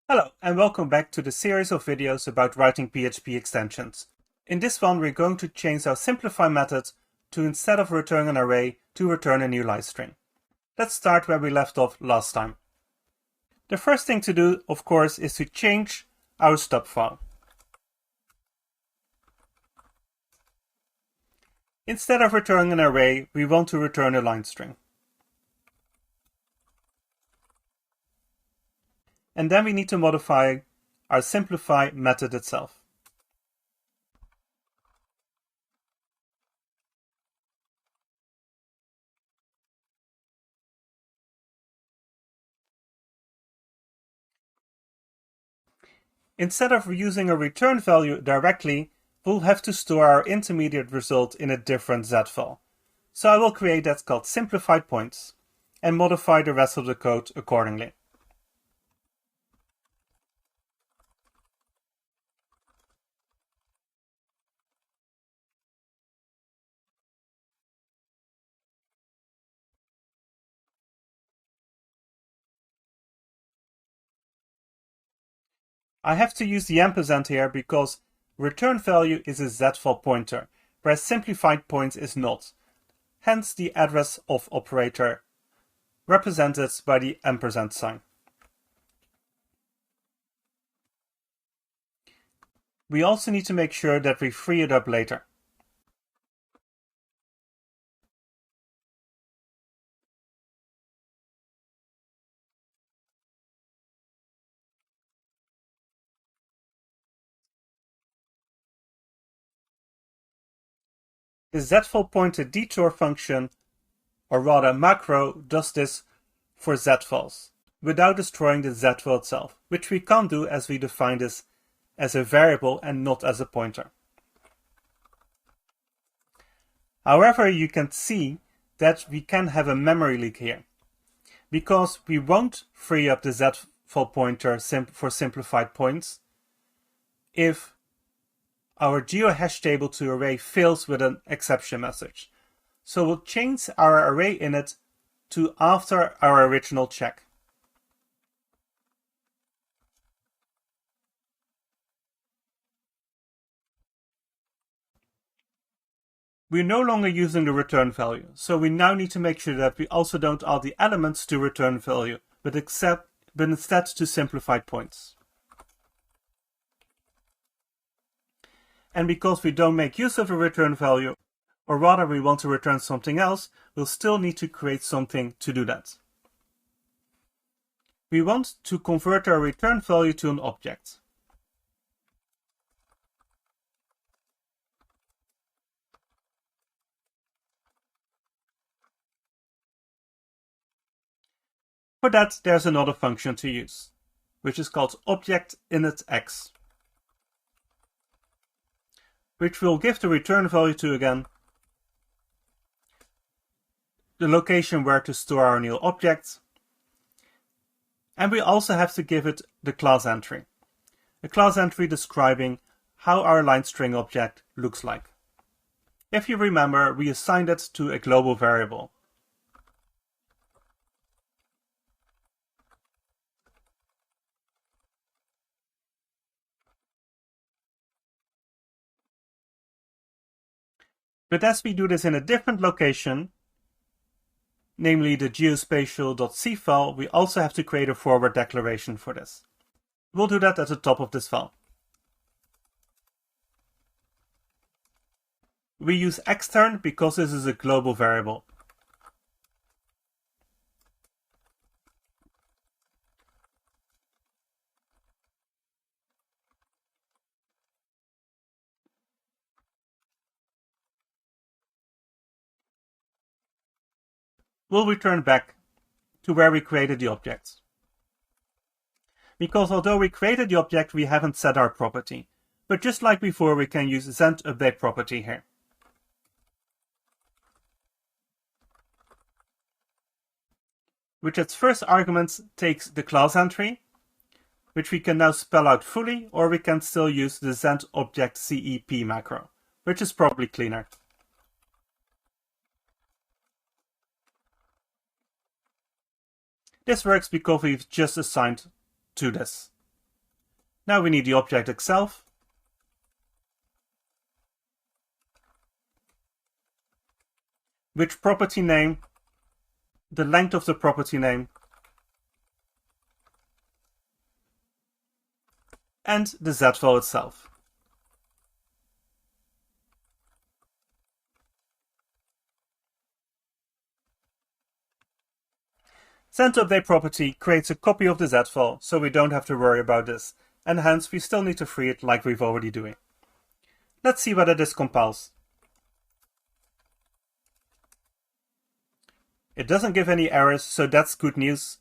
Hello, and welcome back to the series of videos about writing PHP extensions. In this one, we're going to change our simplify method to, instead of returning an array, to return a new LineString. Let's start where we left off last time. The first thing to do, of course, is to change our stub file. Instead of returning an array, we want to return a LineString. And then we need to modify our simplify method itself. Instead of using a return value directly, we'll have to store our intermediate result in a different Z file. So I will create that's called simplified points and modify the rest of the code accordingly. I have to use the ampersand here because return value is a Z file pointer, whereas simplified points is not. Hence the address of operator represented by the ampersand sign. We also need to make sure that we free it up later. The Z-file pointer detour function, or rather macro, does this for Z-files, without destroying the Z-file itself, which we can't do as we define this as a variable and not as a pointer. However, you can see that we can have a memory leak here, because we won't free up the Z-file pointer for simplified points if our geohash table to array fails with an exception message. So we'll change our array init to after our original check. We're no longer using the return value, so we now need to make sure that we also don't add the elements to return value, but instead to simplified points. And because we don't make use of a return value, or rather we want to return something else, we'll still need to create something to do that. We want to convert our return value to an object. For that, there's another function to use, which is called object initx, which will give the return value to, again, the location where to store our new object. And we also have to give it the class entry. A class entry describing how our LineString object looks like. If you remember, we assigned it to a global variable. But as we do this in a different location, namely the geospatial.c file, we also have to create a forward declaration for this. We'll do that at the top of this file. We use extern because this is a global variable. We'll return back to where we created the object. Because although we created the object, we haven't set our property. But just like before, we can use send update property here. Which its first argument takes the class entry, which we can now spell out fully, or we can still use the send object CEP macro, which is probably cleaner. This works because we've just assigned to this. Now we need the object itself. Which property name, the length of the property name, and the z-file itself. SendToUpdate property creates a copy of the z-file, so we don't have to worry about this, and hence we still need to free it like we've already doing. Let's see whether this compiles. It doesn't give any errors, so that's good news.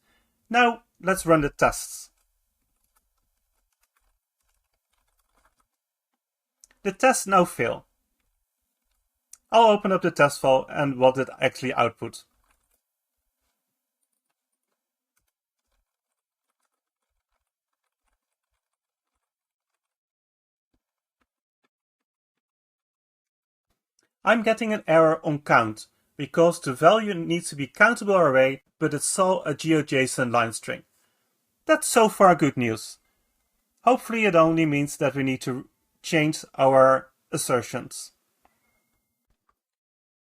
Now let's run the tests. The tests now fail. I'll open up the test file and what it actually outputs. I'm getting an error on count, because the value needs to be countable array, but it saw a GeoJSON line string. That's so far good news. Hopefully it only means that we need to change our assertions.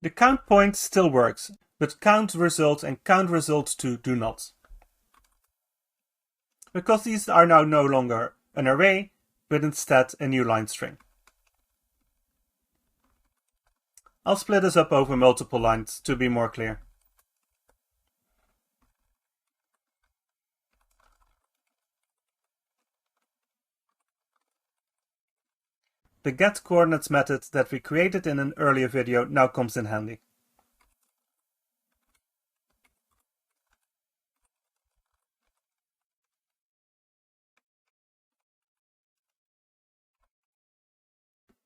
The count point still works, but count results and count results 2 do not. Because these are now no longer an array, but instead a new line string. I'll split this up over multiple lines to be more clear. The getCoordinates method that we created in an earlier video now comes in handy.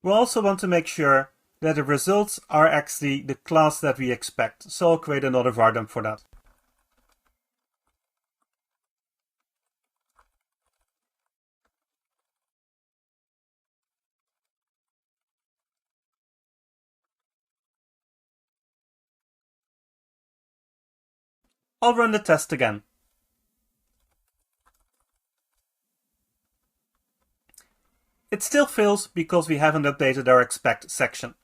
We also want to make sure that the results are actually the class that we expect, so I'll create another var_dump for that. I'll run the test again. It still fails because we haven't updated our expect section.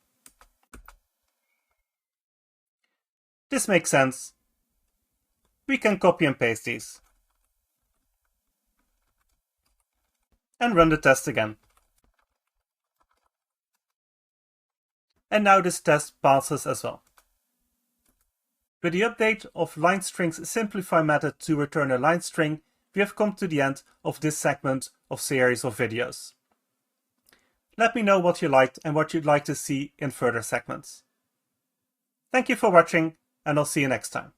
This makes sense. We can copy and paste these. And run the test again. And now this test passes as well. With the update of LineString's simplify method to return a line string, we have come to the end of this segment of series of videos. Let me know what you liked and what you'd like to see in further segments. Thank you for watching, and I'll see you next time.